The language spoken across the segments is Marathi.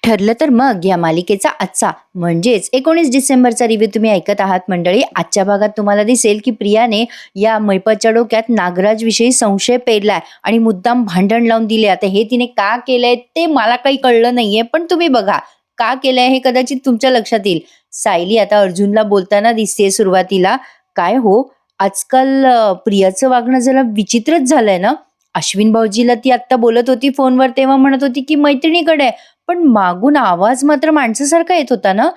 ठरलं तर मग या मालिकेचा आजचा म्हणजेच 19 डिसेंबरचा रिव्ह्यू तुम्ही ऐकत आहात मंडळी. आजच्या भागात तुम्हाला दिसेल की प्रियाने या मैपतच्या डोक्यात नागराज विषयी संशय पेरलाय आणि मुद्दाम भांडण लावून दिले. आता हे तिने का केलंय ते मला काही कळलं नाहीये, पण तुम्ही बघा का केलंय हे कदाचित तुमच्या लक्षात येईल. सायली आता अर्जुनला बोलताना दिसते सुरुवातीला. काय हो, आजकाल प्रियाचं वागणं जरा विचित्रच झालंय ना. अश्विन भाऊजीला ती आता बोलत होती फोनवर तेव्हा म्हणत होती की मैत्रिणीकडे आहे, पण मागून आवाज मात्र माणसासारखा येत होता ना.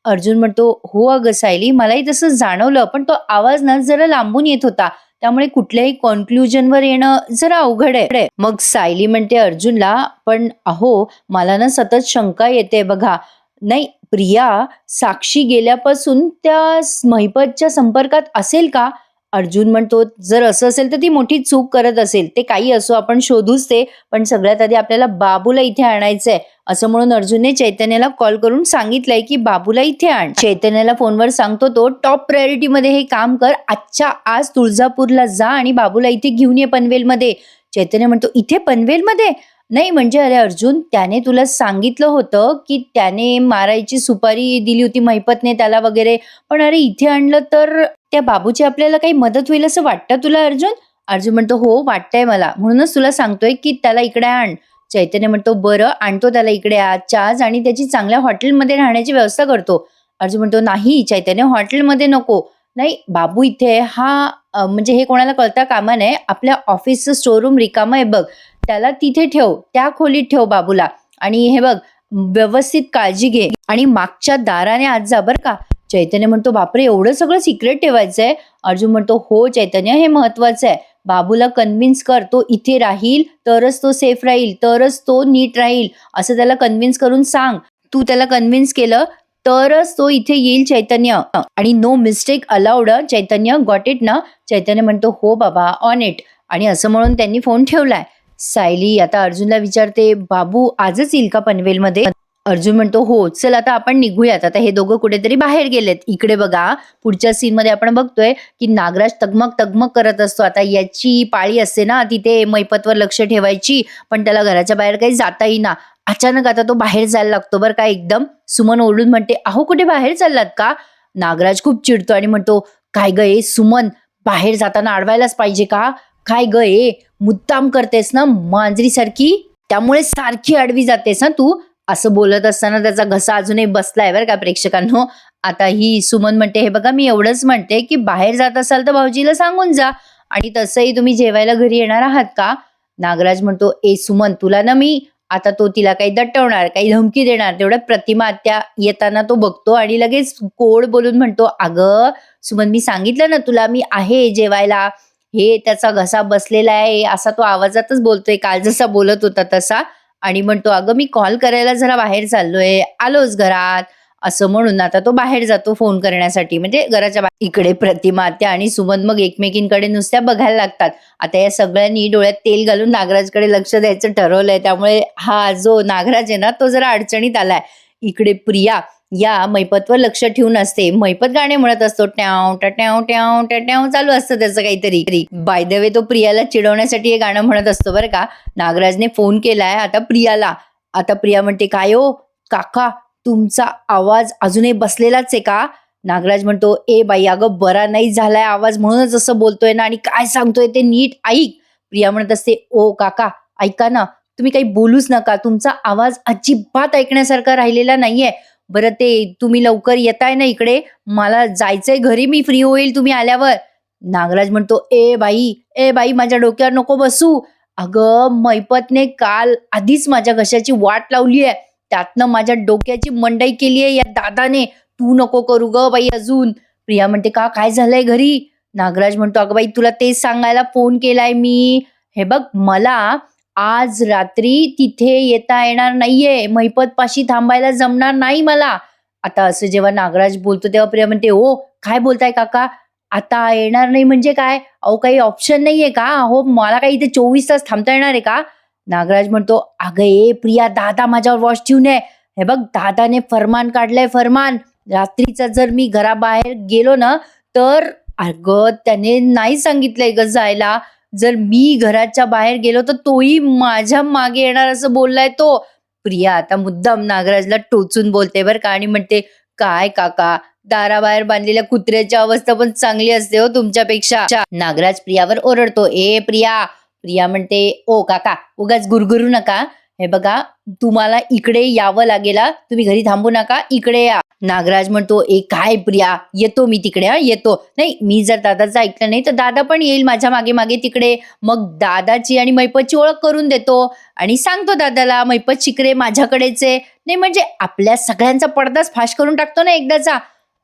अर्जुन म्हणतो, हो अगं सायली, मलाही तसं जाणवलं, पण तो आवाज ना जरा लांबून येत होता, त्यामुळे कुठल्याही कॉन्क्लुजनवर येणं जरा अवघड आहे. मग सायली म्हणते अर्जुनला, पण अहो मला ना सतत शंका येते बघा. नाही, प्रिया साक्षी गेल्यापासून त्या महिपतच्या संपर्कात असेल का? अर्जुन म्हणतो, जर असं असेल तर ती मोठी चूक करत असेल. ते काही असो, आपण शोधूच ते, पण सगळ्यात आधी आपल्याला बाबूला इथे आणायचंय. असं म्हणून अर्जुनने चैतन्याला कॉल करून सांगितलंय की बाबूला इथे आण. चैतन्याला फोनवर सांगतो तो, टॉप प्रायोरिटी मध्ये हे काम कर, आजच्या आज तुळजापूरला जा आणि बाबूला इथे घेऊन ये पनवेलमध्ये. चैतन्य म्हणतो, इथे पनवेलमध्ये? नाही म्हणजे अरे अर्जुन, त्याने तुला सांगितलं होतं की त्याने मारायची सुपारी दिली होती महिपतने त्याला वगैरे, पण अरे इथे आणलं तर त्या बाबूची आपल्याला काही मदत होईल असं वाटतं तुला अर्जुन? अर्जुन म्हणतो, हो वाटतंय मला, म्हणूनच तुला सांगतोय की त्याला इकडे आण. चैतन्य म्हणतो, बरं आणतो त्याला इकडे आजच्या आज आणि त्याची चांगल्या हॉटेलमध्ये राहण्याची व्यवस्था करतो. अर्जुन म्हणतो, नाही चैतन्य, हॉटेलमध्ये नको. नाही, बाबू इथे हा म्हणजे हे कोणाला कळता कामा नये. आपल्या ऑफिसचं स्टोरूम रिकामं आहे बघ, त्याला तिथे ठेव, त्या खोलीत ठेव बाबूला. आणि हे बघ, व्यवस्थित काळजी घे आणि मागच्या दाराने आज जा बरं का. चैतन्य म्हणतो, बापरे एवढं सगळं सिक्रेट ठेवायचंय? अर्जुन म्हणतो, हो चैतन्य, हे महत्वाचं आहे. बाबूला कन्व्हिन्स कर, तो इथे राहील तरच तो सेफ राहील, तरच तो नीट राहील, असं त्याला कन्व्हिन्स करून सांग. तू त्याला कन्व्हिन्स केलं तरच तो इथे येईल चैतन्य, आणि no mistake allowed Chaitanya, got it ना? चैतन्य म्हणतो, हो बाबा, ऑन इट. आणि असं म्हणून त्यांनी फोन ठेवलाय. सायली आता अर्जुनला विचारते, बाबू आजच येईल का पनवेलमध्ये? अर्जुन म्हणतो, हो चल आता आपण निघूयात. आता हे दोघं कुठेतरी बाहेर गेलेत. इकडे बघा, पुढच्या सीन मध्ये आपण बघतोय की नागराज तगमग तगमग करत असतो. आता याची पाळी असते ना तिथे मैपतवर लक्ष ठेवायची, पण त्याला घराच्या बाहेर काही जाता येईना. अचानक आता तो बाहेर जायला लागतो बरं का एकदम. सुमन ओरडून म्हणते, अहो कुठे बाहेर चाललात का? नागराज खूप चिडतो आणि म्हणतो, काय ग ए सुमन, बाहेर जाताना अडवायलाच पाहिजे का? काय ग ए, मुद्दाम करतेस ना मांजरीसारखी, त्यामुळे सारखी अडवी जातेस ना तू? असं बोलत असताना त्याचा घसा अजूनही बसलाय बरं का प्रेक्षकांनो. आता ही सुमन म्हणते, हे बघा मी एवढंच म्हणते की बाहेर जात असाल तर भाऊजीला सांगून जा, आणि तसंही तुम्ही जेवायला घरी येणार आहात का? नागराज म्हणतो, ए सुमन, तुला ना मी आता, तो तिला काही दटवणार, काही धमकी देणार, तेवढ्या प्रतिमा आत्या येताना तो बघतो आणि लगेच कोड बोलून म्हणतो, अगं सुमन, मी सांगितलं ना तुला मी आहे जेवायला. हे त्याचा घसा बसलेला आहे, असा तो आवाजातच बोलतोय, काल जसा बोलत होता तसा. आणि म्हणतो, अगं मी कॉल करायला जरा बाहेर चाललोय, आलोच घरात. असं म्हणून आता तो बाहेर जातो फोन करण्यासाठी, म्हणजे घराच्या बाहेर. इकडे प्रतिमा आत्या आणि सुमन मग एकमेकींकडे नुसत्या बघायला लागतात. आता या सगळ्यांनी डोळ्यात तेल घालून नागराजकडे लक्ष द्यायचं ठरवलंय, त्यामुळे हा जो नागराज आहे ना तो जरा अडचणीत आलाय. इकडे प्रिया या मैपतवर लक्ष ठेवून असते. मैपत गाणे म्हणत असतो, ट्याव ट्याव ट्याव ट्याव चालू असतं त्याचं काहीतरी. बाय द वे तो प्रियाला चिडवण्यासाठी हे गाणं म्हणत असतो बरं का. नागराजने फोन केलाय आता प्रियाला. आता प्रिया म्हणते, काय हो काका, तुमचा आवाज अजूनही बसलेलाच आहे का? नागराज म्हणतो, ए बाई अगं बरा नाही झालाय आवाज, म्हणूनच असं बोलतोय ना, आणि काय सांगतोय ते नीट ऐक. प्रिया म्हणत असते, ओ काका ऐका ना, तुम्ही काही बोलूच नका, तुमचा आवाज अजिबात ऐकण्यासारखा राहिलेला नाहीये. बरं ते तुम्ही लवकर येताय ना इकडे, मला जायचंय घरी, मी फ्री होईल तुम्ही आल्यावर. नागराज म्हणतो, ए बाई माझ्या डोक्यावर नको बसू. अगं मैपतने काल आधीच माझ्या घशाची वाट लावली आहे, त्यातनं माझ्या डोक्याची मंडई केली आहे या दादाने, तू नको करू ग बाई अजून. प्रिया म्हणते, का काय झालंय घरी? नागराज म्हणतो, अगं बाई तुला तेच सांगायला फोन केलाय मी. हे बघ, मला आज रात्री तिथे येता येणार नाहीये, महिपत पाशी थांबायला जमणार नाही मला. आता असं जेव्हा नागराज बोलतो तेव्हा प्रिया म्हणते, ओ काय बोलताय काका, आता येणार नाही म्हणजे काय? अहो काही ऑप्शन नाहीये का? अहो मला काही इथे 24 तास थांबता येणार आहे का? नागराज म्हणतो, अगं ए प्रिया, दादा माझ्यावर वॉच ठेवून आहे. हे बघ, दादाने फरमान काढलंय, फरमान. रात्रीचा जर मी घराबाहेर गेलो ना तर, अगं त्याने नाही सांगितलंय ग जायला, जर मी घराच्या बाहेर गेलो तर तोही माझ्या मागे येणार असं बोललाय तो. प्रिया आता मुद्दाम नागराजला टोचून बोलते बरं का आणि म्हणते, "काय काका, दाराबाहेर बांधलेल्या कुत्र्याची अवस्था पण चांगली असते हो तुमच्यापेक्षा." नागराज प्रियावर ओरडतो, "ए प्रिया." प्रिया म्हणते, "ओ काका, उगाच गुरगुरू नका. हे बघा, तुम्हाला इकडे यावं लागेल हां. तुम्ही घरी थांबू नका, इकडे या." नागराज म्हणतो, "ए काय प्रिया, येतो मी तिकडे हां, येतो. नाही, मी जर दादाचं ऐकलं नाही, तर दादा पण येईल माझ्या मागे-मागे तिकडे. मग दादाची आणि मैपतची ओळख करून देतो आणि सांगतो दादाला, मैपत शिकरे माझ्याकडेच आहे." नाही म्हणजे आपल्या सगळ्यांचा पडदाच फाश करून टाकतो ना एकदाचा.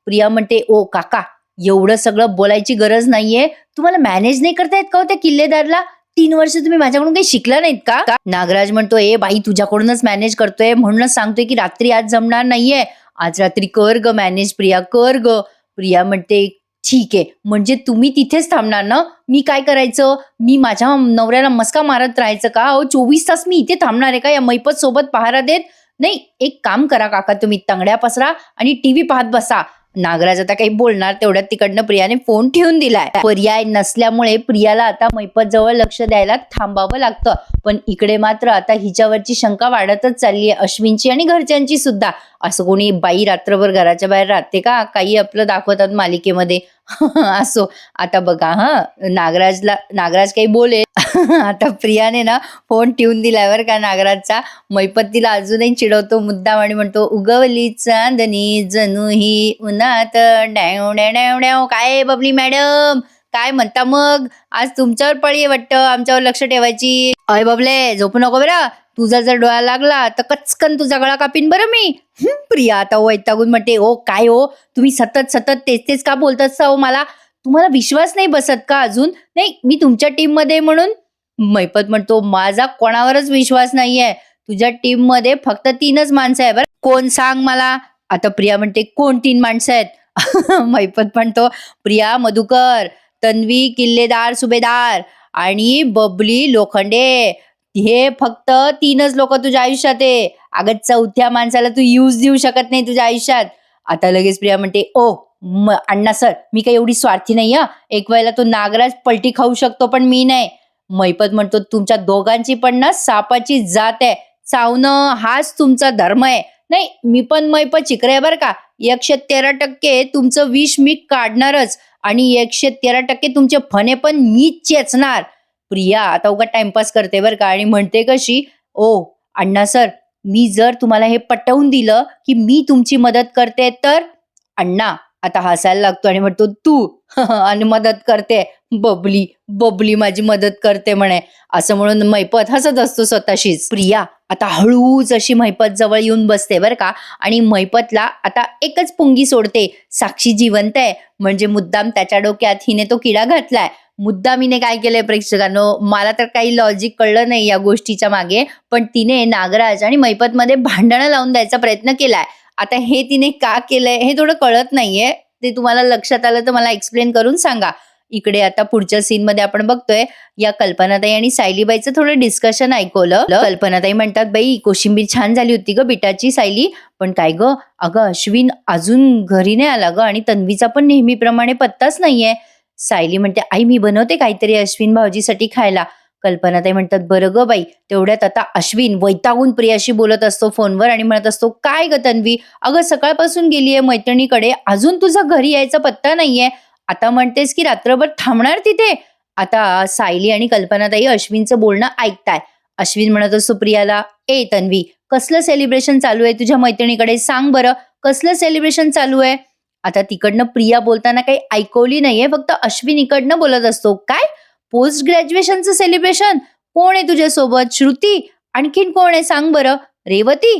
प्रिया म्हणते, "ओ काका, एवढं सगळं बोलायची गरज नाहीये. तुम्हाला मॅनेज नाही करता येत का हो त्या किल्लेदारला? 3 वर्ष तुम्ही माझ्याकडून काही शिकला नाहीत का?" नागराज म्हणतो, "ए बाई, तुझ्याकडूनच मॅनेज करतोय म्हणूनच सांगतोय की रात्री आज जमणार नाहीये. आज रात्री कर ग मॅनेज प्रिया, कर ग." प्रिया म्हणते, "ठीक आहे, म्हणजे तुम्ही तिथेच थांबणार ना? मी काय करायचं? मी माझ्या नवऱ्याला मस्का मारत राहायचं का? अहो 24 तास मी इथे थांबणार आहे का या मैपत सोबत पहारा देत? नाही, एक काम करा काका, तुम्ही तंगड्या पसरा आणि टीव्ही पाहत बसा." नागराज आता काही बोलणार तेवढ्यात तिकडनं प्रियाने फोन ठेवून दिलाय. पर्याय नसल्यामुळे प्रियाला आता मैपत जवळ लक्ष द्यायला थांबावं लागतं. पण इकडे मात्र आता हिच्यावरची शंका वाढतच चालली आहे, अश्विनची आणि घरच्यांची सुद्धा. असं कोणी बाई रात्रभर घराच्या बाहेर राहते का? काही आपलं दाखवतात मालिकेमध्ये. असो, आता बघा नागराज काही बोलेल. आता प्रियाने ना फोन ठेवून दिलाय बरं का नागराजचा. मैपत तिला अजूनही चिडवतो मुद्दाम आणि म्हणतो, "उगवली चांदणी जणू ही उन्हात डॅव डॅव डॅव डॅव." "काय बबली मॅडम, काय म्हणता मग? आज तुमच्यावर पळी आहे वाटतं आमच्यावर लक्ष ठेवायची." "अय बबले, झोपू नको बरं. तुझा जर डोळा लागला तर कचकन तुझा गळा कापीन बरं मी." प्रिया आता वैतागून म्हणते, "ओ काय हो, तुम्ही सतत सतत तेच तेच का बोलतात हो मला? तुम्हाला विश्वास नाही बसत का अजून? नाही, मी तुमच्या टीम मध्ये म्हणून." मैपत म्हणतो, "माझा कोणावरच विश्वास नाहीये. तुझ्या टीम मध्ये फक्त 3च माणसं आहे बरं. कोण सांग मला?" आता प्रिया म्हणते, "कोण 3 माणसं आहेत?" मैपत म्हणतो, "प्रिया मधुकर, तन्वी किल्लेदार सुभेदार आणि बबली लोखंडे. हे फक्त 3च लोक तुझ्या आयुष्यात आहे. अगं 4थ्या माणसाला तू यूज देऊ शकत नाही तुझ्या आयुष्यात." आता लगेच प्रिया म्हणते, "ओ अण्णा सर, मी काही एवढी स्वार्थी नाही हं. एक वेळेला तो नागराज पलटी खाऊ शकतो पण मी नाही." मैपत म्हणतो, "तुमच्या दोघांची पण ना सापाची जात आहे. चावणं हाच तुमचा धर्म आहे. नाही, मी पण मैपत शिकरे आहे बरं का. 113% तुमचं विष मी काढणारच आणि 113% तुमचे फणे पण मीच चेचणार." प्रिया आता उगा टाइमपास करते बरं का आणि म्हणते कशी, "ओ अण्णा सर, मी जर तुम्हाला हे पटवून दिलं की मी तुमची मदत करते तर?" अण्णा आता हसायला लागतो आणि म्हणतो, "तू आणि मदत करते? बबली बबली माझी मदत करते म्हणे." असं म्हणून मैपत हसत असतो स्वतःशीच. प्रिया आता हळूच अशी मैपत जवळ येऊन बसते बरं का आणि मैपतला आता एकच पुंगी सोडते. साक्षी जिवंत आहे म्हणजे मुद्दाम त्याच्या डोक्यात हिने तो किडा घातलाय. मुद्दाम हिने काय केलंय प्रेक्षकांनो, मला तर काही लॉजिक कळलं नाही या गोष्टीच्या मागे, पण तिने नागराज आणि मैपत मध्ये भांडणं लावून द्यायचा प्रयत्न केलाय. आता हे तिने का केलंय हे थोडं कळत नाहीये. ते तुम्हाला लक्षात आलं तर मला एक्सप्लेन करून सांगा. इकडे आता पुढच्या सीन मध्ये आपण बघतोय या कल्पनाताई आणि सायलीबाईचं थोडं डिस्कशन ऐकवलं. कल्पनाताई म्हणतात, "बाई कोशिंबीर छान झाली होती ग बिटाची सायली, पण काय ग, अगं अश्विन अजून घरी नाही आला ग आणि तन्वीचा पण नेहमीप्रमाणे पत्ताच नाहीये." सायली म्हणते, "आई मी बनवते काहीतरी अश्विन भाऊजीसाठी खायला." कल्पनाताई म्हणतात, "बरं ग बाई." तेवढ्यात आता अश्विन वैतागून प्रियाशी बोलत असतो फोनवर आणि म्हणत असतो, "काय ग तन्वी, अगं सकाळपासून गेलीये मैत्रिणीकडे, अजून तुझा घरी यायचा पत्ता नाहीये. आता म्हणतेस की रात्रभर थांबणार तिथे." आता सायली आणि कल्पनाताई अश्विनचं बोलणं ऐकताय. अश्विन म्हणत असतो प्रियाला, "ए तन्वी, कसलं सेलिब्रेशन चालू आहे तुझ्या मैत्रिणीकडे? सांग बरं, कसलं सेलिब्रेशन चालू आहे?" आता तिकडनं प्रिया बोलताना काही ऐकवली नाहीये, फक्त अश्विन इकडनं बोलत असतो, "काय पोस्ट ग्रॅज्युएशनचं सेलिब्रेशन? कोण आहे तुझ्यासोबत? श्रुती? आणखीन कोण आहे सांग बरं? रेवती?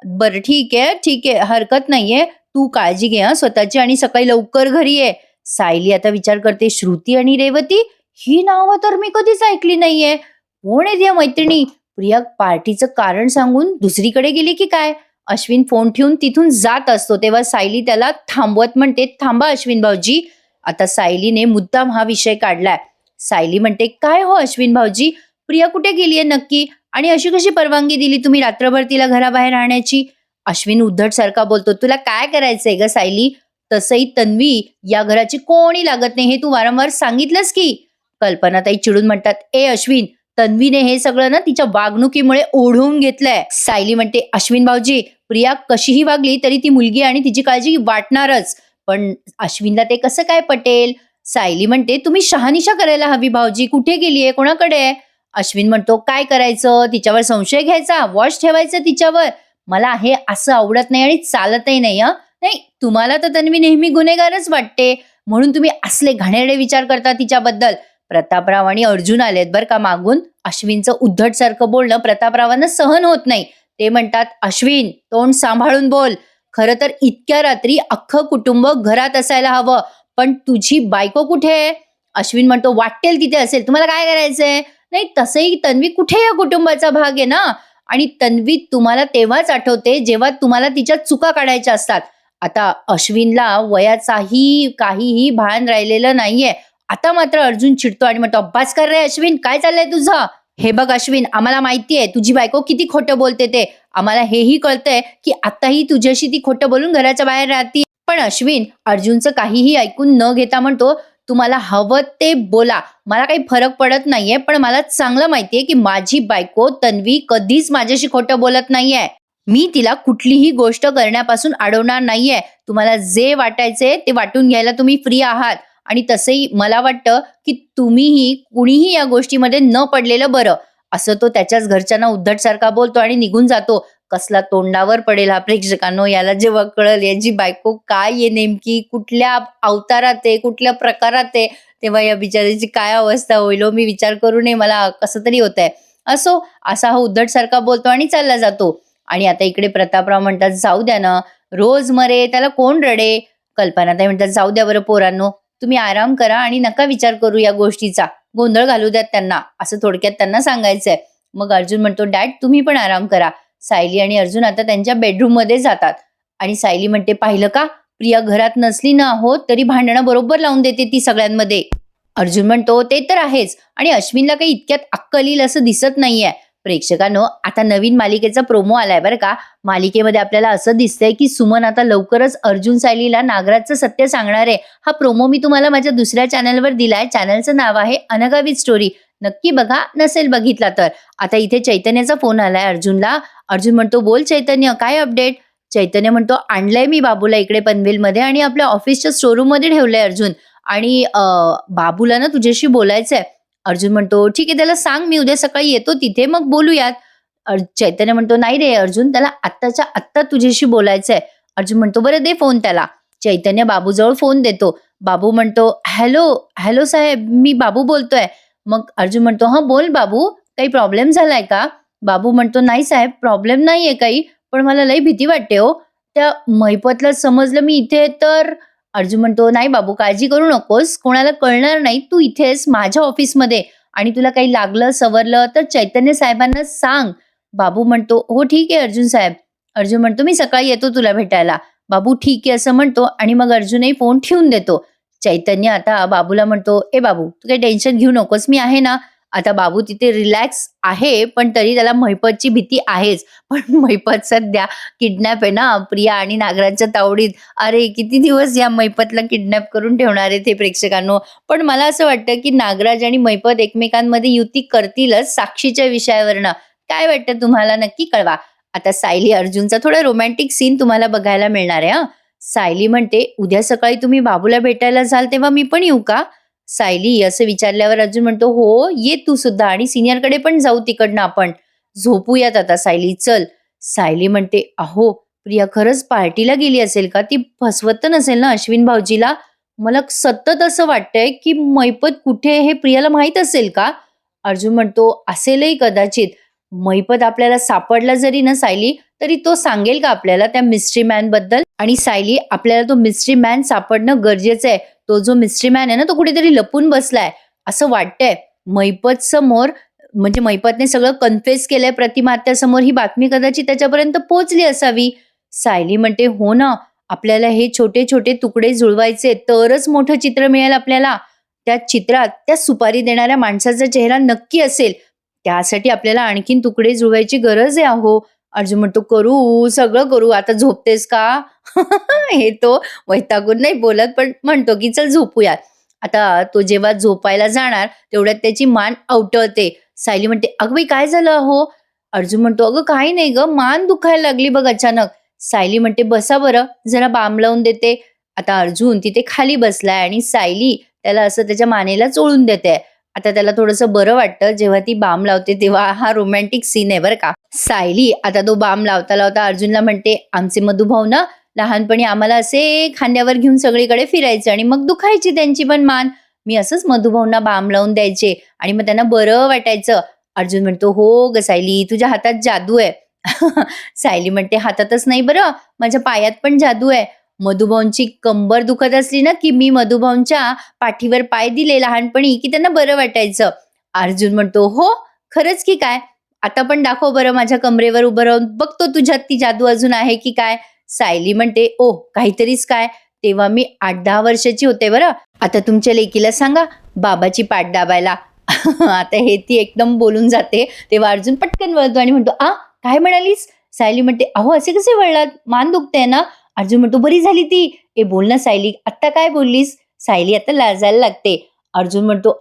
बरं ठीक आहे, ठीक आहे, हरकत नाहीये. तू काळजी घे हं स्वतःची आणि सकाळी लवकर घरी ये." सायली आता विचार करते, श्रुती आणि रेवती ही नावं तर मी कधीच ऐकली नाहीये. कोण आहेत या मैत्रिणी? प्रिया पार्टीचं कारण सांगून दुसरीकडे गेली की काय? अश्विन फोन ठेवून तिथून जात असतो तेव्हा सायली त्याला थांबवत म्हणते, "थांबा अश्विन भाऊजी." आता सायलीने मुद्दाम हा विषय काढलाय. सायली म्हणते, "काय हो अश्विन भाऊजी, प्रिया कुठे गेलीये नक्की आणि अशी कशी परवानगी दिली तुम्ही रात्रभर तिला घराबाहेर राहण्याची?" अश्विन उद्धट सारखा बोलतो, "तुला काय करायचंय ग सायली? तसंही तन्वी या घराची कोणी लागत नाही हे तू वारंवार सांगितलंस की." कल्पनाताई चिडून म्हणतात, "ए अश्विन, तन्वीने हे सगळं ना तिच्या वागणुकीमुळे ओढवून घेतलंय. सायली म्हणते, अश्विन भाऊजी, प्रिया कशीही वागली तरी ती मुलगी आणि तिची काळजी वाटणारच. पण अश्विनला ते कसं काय पटेल? सायली म्हणते, तुम्ही शहानिशा करायला हवी भाऊजी, कुठे गेलीये, कोणाकडे आहे? अश्विन म्हणतो, काय करायचं, तिच्यावर संशय घ्यायचा, वॉच ठेवायचं तिच्यावर. मला हे असं आवडत नाही आणि चालतही नाही. नाही, तुम्हाला तर तन्वी नेहमी गुन्हेगारच वाटते, म्हणून तुम्ही असले घाणेरडे विचार करता तिच्याबद्दल. प्रतापराव आणि अर्जुन आलेत बरं का मागून. अश्विनचं उद्धटसारखं बोलणं प्रतापरावांना सहन होत नाही. ते म्हणतात, अश्विन, तोंड सांभाळून बोल. खरं तर इतक्या रात्री अख्खं कुटुंब घरात असायला हवं, पण तुझी बायको कुठे आहे? अश्विन म्हणतो, वाटेल तिथे असेल, तुम्हाला काय करायचंय? नाही, तसंही तन्वी कुठे या कुटुंबाचा भाग आहे ना. आणि तन्वी तुम्हाला तेव्हाच आठवते जेव्हा तुम्हाला तिच्या चुका काढायच्या असतात. आता अश्विनला वयाचाही काहीही भान राहिलेलं नाहीये. आता मात्र अर्जुन चिडतो आणि म्हणतो, अभ्यास कर रे अश्विन, काय चाललंय तुझं? हे बघ अश्विन, आम्हाला माहितीये तुझी बायको किती खोटं बोलते ते. आम्हाला हेही कळतंय की आताही तुझ्याशी ती खोटं बोलून घराच्या बाहेर राहते. पण अश्विन अर्जुनचं काहीही ऐकून न घेता म्हणतो, तुम्हाला हवं ते बोला, मला काही फरक पडत नाहीये. पण मला चांगलं माहितीये की माझी बायको तन्वी कधीच माझ्याशी खोटं बोलत नाहीये. मी तिला कुठलीही गोष्ट करण्यापासून अडवणार नाहीये. तुम्हाला जे वाटायचे ते वाटून घ्यायला तुम्ही फ्री आहात. आणि तसंही मला वाटतं की तुम्हीही कुणीही या गोष्टीमध्ये न पडलेलं बरं. असं तो त्याच्याच घरच्यांना उद्धटसारखा बोलतो आणि निघून जातो. कसला तोंडावर पडेल हा प्रेक्षकांनो, याला जेव्हा कळल याची बायको काय आहे नेमकी, कुठल्या अवतारात आहे, कुठल्या प्रकारात आहे, तेव्हा या बिचारीची काय अवस्था होईल हो. मी विचार करू नये, मला कसं तरी होतंय. असो, असा हा उद्धटसारखा बोलतो आणि चालला जातो. आणि आता इकडे प्रतापराव म्हणतात, जाऊ द्या ना, रोज मरे त्याला कोण रडे. कल्पनाताई म्हणतात, जाऊ द्या बरं पोरांनो, तुम्ही आराम करा आणि नका विचार करू या गोष्टीचा, गोंधळ घालू द्यात त्यांना, असं थोडक्यात त्यांना सांगायचंय. मग अर्जुन म्हणतो, डॅड तुम्ही पण आराम करा. सायली आणि अर्जुन आता त्यांच्या बेडरूम मध्ये जातात. आणि सायली म्हणते, पाहिलं का, प्रिया घरात नसली ना हो तरी भांडणं बरोबर लावून देते ती सगळ्यांमध्ये. अर्जुन म्हणतो, ते तर आहेच, आणि अश्विनला काही इतक्यात अक्कल येईल असं दिसत नाहीये. प्रेक्षकांनो, आता नवीन मालिकेचा प्रोमो आलाय बरं का. मालिकेमध्ये आपल्याला असं दिसतंय की सुमन आता लवकरच अर्जुन सायलीला नागराजचं सत्य सांगणार आहे. हा प्रोमो मी तुम्हाला माझ्या दुसऱ्या चॅनलवर दिलाय. चॅनलचं नाव आहे अनघा विथ स्टोरी. नक्की बघा, नसेल बघितला तर. आता इथे चैतन्याचा फोन आलाय अर्जुनला. अर्जुन म्हणतो, बोल चैतन्य, काय अपडेट? चैतन्य म्हणतो, आणलंय मी बाबूला इकडे पनवेलमध्ये आणि आपल्या ऑफिसच्या स्टोरूम मध्ये ठेवलंय अर्जुन. आणि बाबूला ना तुझ्याशी बोलायचंय. अर्जुन म्हणतो, ठीक आहे, त्याला सांग मी उद्या सकाळी येतो तिथे, मग बोलूयात. चैतन्य म्हणतो, नाही रे अर्जुन, त्याला आत्ताच्या आत्ता तुझ्याशी बोलायचंय. अर्जुन म्हणतो, बरं दे फोन त्याला. चैतन्य बाबूजवळ फोन देतो. बाबू म्हणतो, हॅलो हॅलो साहेब, मी बाबू बोलतोय. मग अर्जुन म्हणतो, हा बोल बाबू, काही प्रॉब्लेम झालाय का? बाबू म्हणतो, नाही साहेब, प्रॉब्लेम नाहीये काही, पण मला लई भीती वाटते हो. त्या महिपतला समजलं मी इथे तर. अर्जुन म्हणतो, नाही बाबू, काळजी करू नकोस, कोणाला कळणार नाही, तू इथेच माझ्या ऑफिसमध्ये, आणि तुला काही लागलं सवरलं तर चैतन्य साहेबांना सांग. बाबू म्हणतो, हो ठीक आहे अर्जुन साहेब. अर्जुन म्हणतो, मी सकाळी येतो तुला भेटायला. बाबू ठीक आहे असं म्हणतो आणि मग अर्जुनही फोन ठेवून देतो. चैतन्य आता बाबूला म्हणतो, ए बाबू, तू काही टेन्शन घेऊ नकोस, मी आहे ना. आता बाबू तिथे रिलॅक्स आहे, पण तरी त्याला महिपतची भीती आहेच. पण महिपत सध्या किडनॅप आहे ना प्रिया आणि नागराजच्या तावडीत. अरे किती दिवस या महिपतला किडनॅप करून ठेवणार आहे ते प्रेक्षकांनो. पण मला असं वाटतं की नागराज आणि महिपत एकमेकांमध्ये युती करतीलच साक्षीच्या विषयावरनं. काय वाटतं तुम्हाला, नक्की कळवा. आता सायली अर्जुनचा थोडा रोमॅन्टिक सीन तुम्हाला बघायला मिळणार आहे. सायली म्हणते, उद्या सकाळी तुम्ही बाबूला भेटायला जाल तेव्हा मी पण येऊ का? सायली असं विचारल्यावर अर्जुन म्हणतो, हो ये तू सुद्धा, आणि सिनियरकडे पण जाऊ तिकडनं आपण. झोपूयात आता सायली, चल. सायली म्हणते, अहो प्रिया खरंच पार्टीला गेली असेल का? ती फसवत तर नसेल ना अश्विन भाऊजीला? मला सतत असं वाटतंय की मैपत कुठे हे प्रियाला माहित असेल का? अर्जुन म्हणतो, असेलही कदाचित. मैपत आपल्याला सापडला जरी ना सायली, तरी तो सांगेल का आपल्याला त्या मिस्ट्री मॅन बद्दल? आणि सायली, आपल्याला तो मिस्ट्री मॅन सापडणं गरजेचं आहे. तो जो मिस्ट्री मॅन आहे ना, तो कुठेतरी लपून बसलाय असं वाटतंय. मैपत समोर, म्हणजे मैपतने सगळं कन्फेस केलंय प्रतिमात्यासमोर, ही बातमी कदाचित त्याच्यापर्यंत पोहोचली असावी. सायली म्हणते, हो ना, आपल्याला हे छोटे छोटे तुकडे जुळवायचे, तरच मोठं चित्र मिळेल आपल्याला. त्या चित्रात त्या सुपारी देणाऱ्या माणसाचा चेहरा नक्की असेल. त्यासाठी आपल्याला आणखीन तुकडे जुळवायची गरज आहे अहो. अर्जुन म्हणतो, करू, सगळं करू. आता झोपतेस का? हे तो वैतागून नाही बोलत, पण म्हणतो की चल झोपूयात. आता तो जेव्हा झोपायला जाणार तेवढ्यात त्याची मान आवटळते. सायली म्हणते, "अगं बाई काय झालं अहो?" अर्जुन म्हणतो, "अगं काही नाही गं, मान दुखायला लागली बघ अचानक." सायली म्हणते, "बसा बरं, जरा बाम लावून देते." आता अर्जुन तिथे खाली बसलाय आणि सायली त्याला असं त्याच्या मानेला चोळून देते. आता त्याला थोडंसं बरं वाटतं. जेव्हा ती बाम लावते तेव्हा हा रोमॅन्टिक सीन आहे बरं का. सायली आता तो बाम लावता लावता अर्जुनला म्हणते, "आमचे मधुभाऊ ना लहानपणी आम्हाला असे खांद्यावर घेऊन सगळीकडे फिरायचे आणि मग दुखायची त्यांची पण मान. मी असंच मधुभाऊंना बाम लावून द्यायचे आणि मग त्यांना बरं वाटायचं." अर्जुन म्हणतो, "हो ग सायली, तुझ्या हातात जादू आहे." सायली म्हणते, "हातातच नाही बरं, माझ्या पायात पण जादू आहे. मधुभाऊंची कंबर दुखत असली ना, की मी मधुभाऊंच्या पाठीवर पाय दिले लहानपणी, की त्यांना बरं वाटायचं." अर्जुन म्हणतो, "हो, खरंच की काय? आता पण दाखव बरं माझ्या कमरेवर उभं राहून. बघतो तुझ्यात ती जादू अजून आहे की काय?" सायली म्हणते, "ओह, काहीतरीच काय? तेव्हा मी 8-10 वर्षाची होते बरं. आता तुमच्या लेकीला सांगा बाबाची पाठ दाबायला." आता हे ती एकदम बोलून जाते. तेव्हा अर्जुन पटकन वळतो आणि म्हणतो, "आ, काय म्हणालीस?" सायली म्हणते, "अहो असे कसे वळलात? मान दुखते ना?" अर्जुन म्हणतो, "बरी झाली ती." "ए बोल ना सायली, आत्ता काय बोललीस?" सायली आता लाजायला लागते. अर्जुन म्हणतो,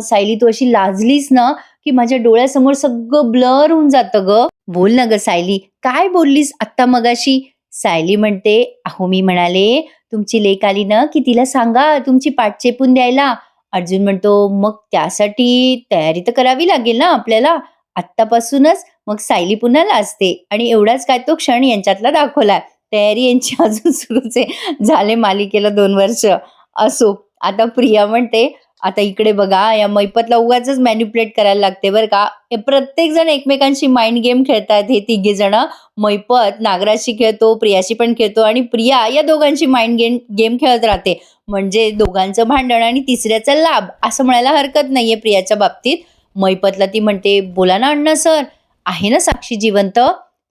सायली तू अशी लाजलीस ना, की माझ्या डोळ्यासमोर सगळं ब्लर होऊन जातं गं. बोल ना गं सायली, काय बोललीस आत्ता मगाशी?" सायली म्हणते, "अहो मी म्हणाले, तुमची लेक आली ना, की तिला सांगा तुमची पाठ चेपून द्यायला." अर्जुन म्हणतो, "मग त्यासाठी तयारी तर करावी लागेल ना आपल्याला आत्तापासूनच." मग सायली पुन्हा लाजते आणि एवढाच काय तो क्षण यांच्यातला दाखवलाय. तयारी यांची अजून सुरूच आहे. झाले मालिकेला 2 वर्ष. असो. आता प्रिया म्हणते, "आता इकडे बघा, या मैपतला उगाचच मॅनिप्युलेट करायला लागते बरं का. हे प्रत्येक जण एकमेकांशी माइंड गेम खेळतायत हे तिघे जण. मैपत नागराजशी खेळतो, प्रियाशी पण खेळतो आणि प्रिया या दोघांशी माइंड गेम गेम खेळत राहते. म्हणजे दोघांचं भांडण आणि तिसऱ्याचा लाभ असं म्हणायला हरकत नाहीये प्रियाच्या बाबतीत. मैपतला ती म्हणते, "बोला ना अण्णा सर, आहे ना साक्षी जिवंत?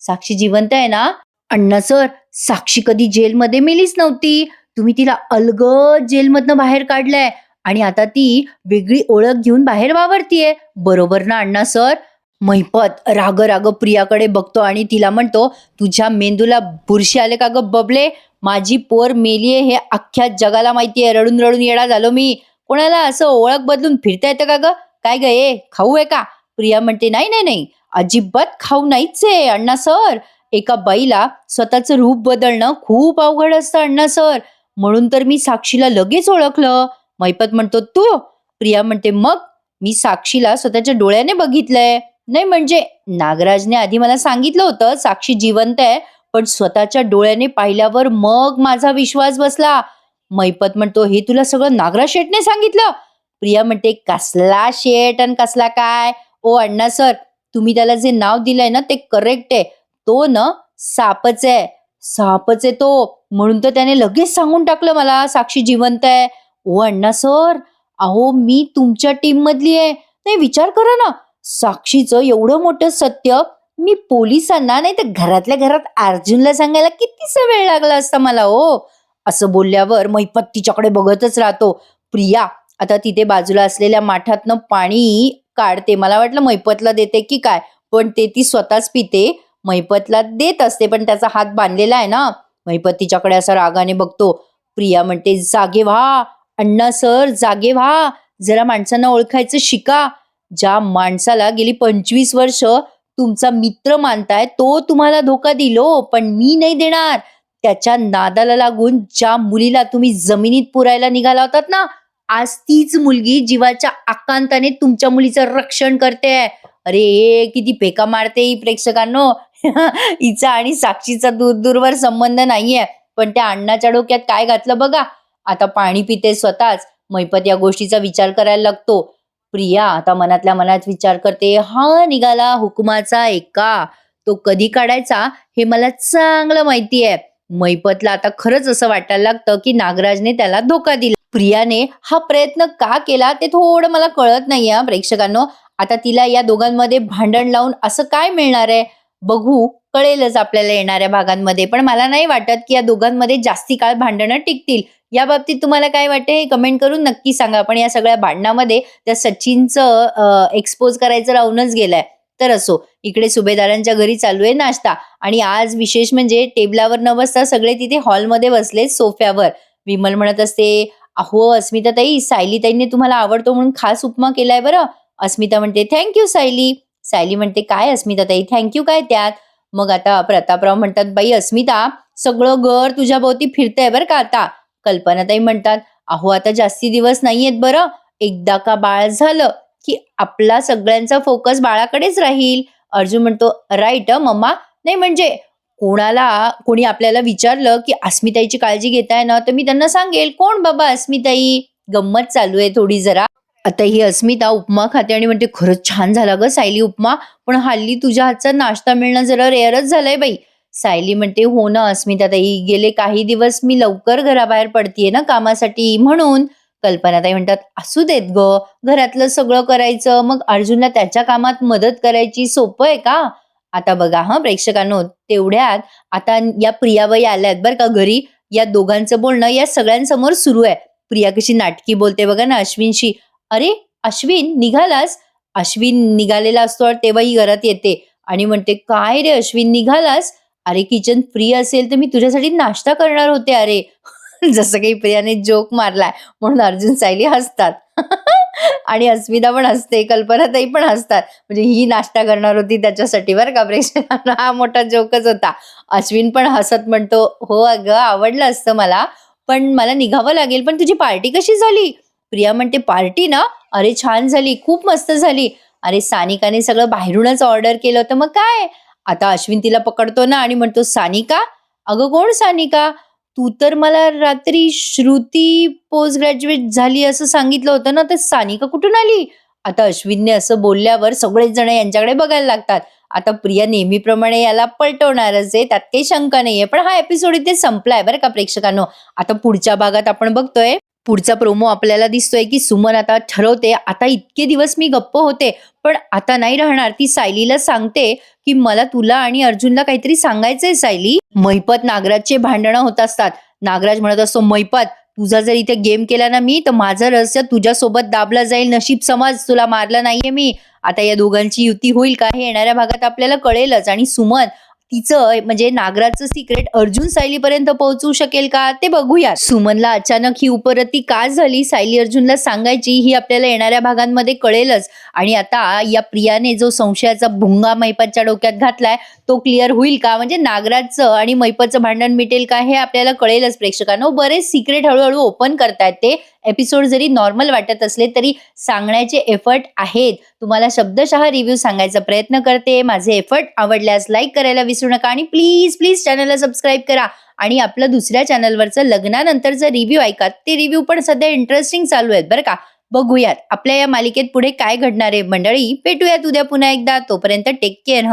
साक्षी जिवंत आहे ना?" "अण्णा सर, साक्षी कधी जेलमध्ये मेलीच नव्हती. तुम्ही तिला अलगद जेलमधनं बाहेर काढलंय आणि आता ती वेगळी ओळख घेऊन बाहेर वावरतीये. बरोबर ना अण्णा सर?" महिपत राग राग प्रियाकडे बघतो आणि तिला म्हणतो, "तुझ्या मेंदूला बुरशी आले का ग बबले? माझी पोर मेलीये हे अख्ख्या जगाला माहितीये. रडून रडून येडा झालो मी. कोणाला असं ओळख बदलून फिरता येतं का ग? काय ग ए खाऊ आहे का?" प्रिया म्हणते, "नाही नाही नाही, अजिबात खाऊ नाहीच आहे अण्णा सर. एका बाईला स्वतःचं रूप बदलणं खूप अवघड असतं अण्णा सर. म्हणून तर मी साक्षीला लगेच ओळखलं." महिपत म्हणतो, "तू?" प्रिया म्हणते, "मग मी साक्षीला स्वतःच्या डोळ्याने बघितलंय. नाही म्हणजे नागराजने आधी मला सांगितलं होतं साक्षी जिवंत आहे, पण स्वतःच्या डोळ्याने पाहिल्यावर मग माझा विश्वास बसला." मैपत म्हणतो, "हे तुला सगळं नागराज शेठने सांगितलं?" प्रिया म्हणते, "कसला शेठ आणि कसला काय? ओ अण्णा सर, तुम्ही त्याला जे नाव दिलंय ना ते करेक्ट आहे. तो ना सापच आहे. सापच आहे तो. म्हणून तर त्याने लगेच सांगून टाकलं मला साक्षी जिवंत आहे." "ओ अण्णा सर, अहो मी तुमच्या टीम मधली आहे. नाही विचार करा ना, साक्षीचं एवढं मोठं सत्य मी पोलिसांना नाही तर घरातल्या घरात अर्जुनला सांगायला कितीसा वेळ लागला असता मला हो." असं बोलल्यावर महिपत तिच्याकडे बघतच राहतो. प्रिया आता तिथे बाजूला असलेल्या माठातनं पाणी काढते. मला वाटलं महिपतला देते की काय, पण ते ती स्वतःच पिते. महिपतला देत असते पण त्याचा हात बांधलेला आहे ना. महिपत तिच्याकडे असा रागाने बघतो. प्रिया म्हणते, "जागे व्हा अण्णा सर, जागे व्हा. जरा माणसांना ओळखायचं शिका. ज्या माणसाला गेली 25 वर्ष तुमचा मित्र मानताय तो तुम्हाला धोका दिलो, पण मी नाही देणार. त्याच्या नादाला लागून ज्या मुलीला तुम्ही जमिनीत पुरायला निघाला होतात ना, आज तीच मुलगी जीवाच्या आकांताने तुमच्या मुलीचं रक्षण करते." अरे किती फेका मारते ही प्रेक्षकांनो. हिचा आणि साक्षीचा दूर दूरवर संबंध नाहीये, पण त्या अण्णाच्या डोक्यात काय घातलं बघा. आता पाणी पिते स्वतःच. मैपत या गोष्टीचा विचार करायला लागतो. प्रिया आता मनातल्या मनात विचार करते, हा निघाला हुकुमाचा एका. तो कधी काढायचा हे मला चांगलं माहिती आहे. मैपतला आता खरंच असं वाटायला लागतं की नागराजने त्याला धोका दिला. प्रियाने हा प्रयत्न का केला ते थोडं मला कळत नाहीये प्रेक्षकांनो. आता तिला या दोघांमध्ये भांडण लावून असं काय मिळणार आहे बघू, कळेलच आपल्याला येणाऱ्या भागांमध्ये. पण मला नाही वाटत की या दोघांमध्ये जास्ती काळ भांडणं टिकतील. या बाबतीत तुम्हाला काय वाटते हे कमेंट करून नक्की सांगा. पण या सगळ्या भांडणामध्ये त्या सचिनचं एक्सपोज करायचं राहूनच गेलंय. तर असो, इकडे सुभेदारांच्या घरी चालू आहे नाश्ता आणि आज विशेष म्हणजे टेबलावर न बसता सगळे तिथे हॉलमध्ये बसले सोफ्यावर. विमल म्हणत असते, अहो अस्मिताताई, सायलीताईंनी तुम्हाला आवडतो म्हणून खास उपमा केलाय बरं. अस्मिता म्हणते, "थँक सायली." सायली म्हणते, "काय अस्मिताताई, थँक काय त्यात?" मग आता प्रतापराव म्हणतात, "बाई अस्मिता, सगळं घर तुझ्याभोवती फिरतंय बरं का आता." कल्पनाताई म्हणतात, "अहो आता जास्ती दिवस नाहीयेत बरं. एकदा का बाळ झालं, की आपला सगळ्यांचा फोकस बाळाकडेच राहील." अर्जुन म्हणतो, "राईट मम्मा. नाही म्हणजे कोणी आपल्याला विचारलं, की अस्मिताईची काळजी घेताय ना, तर मी त्यांना सांगेल, "कोण बाबा अस्मिताई?" गंमत चालू आहे थोडी जरा. आता ही अस्मिता उपमा खाते आणि म्हणते, "खरंच छान झाला गं सायली उपमा, पण हल्ली तुझ्या हातचा नाश्ता मिळणं जरा रेअरच झालंय बाई." सायली म्हणते, "हो ना अस्मिताताई, गेले काही दिवस मी लवकर घराबाहेर पडतीये ना कामासाठी म्हणून." कल्पनाताई म्हणतात, "असू देत गं, घरातलं सगळं करायचं, मग अर्जुनला त्याच्या कामात मदत करायची, सोपं आहे का?" आता बघा हां प्रेक्षकांनो, तेवढ्यात आता या प्रियाबाई आल्यात बरं का घरी. या दोघांचं बोलणं या सगळ्यांसमोर सुरू आहे. प्रिया कशी नाटकी बोलते बघा ना अश्विनशी. "अरे अश्विन निघालास?" अश्विन निघालेला असतो आणि तेव्हा ही घरात येते आणि म्हणते, "काय रे अश्विन निघालास? अरे किचन फ्री असेल तर मी तुझ्यासाठी नाश्ता करणार होते अरे." जसं काही प्रियाने जोक मारलाय म्हणून अर्जुन सायली हसतात. आणि अस्मिता पण हसते, कल्पनाताई पण हसतात. म्हणजे ही नाश्ता करणार होती त्याच्यासाठी बरं का प्रेक्षकांना हा मोठा जोकच होता. अश्विन पण हसत म्हणतो, "हो अगं आवडलं असतं मला, पण मला निघावं लागेल. पण तुझी पार्टी कशी झाली?" प्रिया म्हणते, "पार्टी ना? अरे छान झाली, खूप मस्त झाली. अरे सानिकाने सगळं बाहेरूनच ऑर्डर केलं होतं मग काय?" आता अश्विन तिला पकडतो ना आणि म्हणतो, "सानिका? अगं कोण सानिका? तू तर मला रात्री श्रुती पोस्ट ग्रॅज्युएट झाली असं सांगितलं होतं ना, तर सानिका कुठून आली?" आता अश्विनने असं बोलल्यावर सगळेच जण यांच्याकडे बघायला लागतात. आता प्रिया नेहमीप्रमाणे याला पलटवणारच आहे, त्यात काही शंका नाहीये. पण हा एपिसोड इथे संपलाय बरं का प्रेक्षकांनो. आता पुढच्या भागात आपण बघतोय, पुढचा प्रोमो आपल्याला दिसतोय, की सुमन आता ठरवते, आता इतके दिवस मी गप्प होते, पण आता नाही राहणार. ती सायलीला सांगते, की "मला तुला आणि अर्जुनला काहीतरी सांगायचंय सायली." महिपत नागराजचे भांडणं होत असतात. नागराज म्हणत असतो, "महिपत, तुझा जर इथे गेम केला ना मी, तर माझं रहस्य तुझ्यासोबत दाबलं जाईल. नशीब समज, तुला मारलं नाहीये मी." आता या दोघांची युती होईल का हे येणाऱ्या भागात आपल्याला कळेलच. आणि सुमन तिचं म्हणजे नागराजचं सिक्रेट अर्जुन सायलीपर्यंत पोहोचवू शकेल का ते बघूया. सुमनला अचानक ही उपरती का झाली सायली अर्जुनला सांगायची ही आपल्याला येणाऱ्या भागांमध्ये कळेलच. आणि आता या प्रियाने जो संशयाचा भुंगा महिपतच्या डोक्यात घातलाय तो क्लिअर होईल का? म्हणजे नागराजचं आणि महिपतचं भांडण मिटेल का हे आपल्याला कळेलच प्रेक्षकांनो. बरेच सिक्रेट हळूहळू ओपन करतायत ते. एपिसोड जरी नॉर्मल वाटत असले तरी सांगण्याचे एफर्ट आहेत. तुम्हाला शब्दशः रिव्ह्यू सांगायचा प्रयत्न करते. माझे एफर्ट आवडल्यास लाईक करायला विसरू नका आणि प्लीज प्लीज चॅनलला सबस्क्राईब करा. आणि आपलं दुसऱ्या चॅनलवरचं लग्नानंतरचं रिव्ह्यू ऐका. ते रिव्ह्यू पण सध्या इंटरेस्टिंग चालू आहेत बरं का. बघूयात आपल्या या मालिकेत पुढे काय घडणार आहे मंडळी. भेटूयात उद्या पुन्हा एकदा. तोपर्यंत टेक केअर.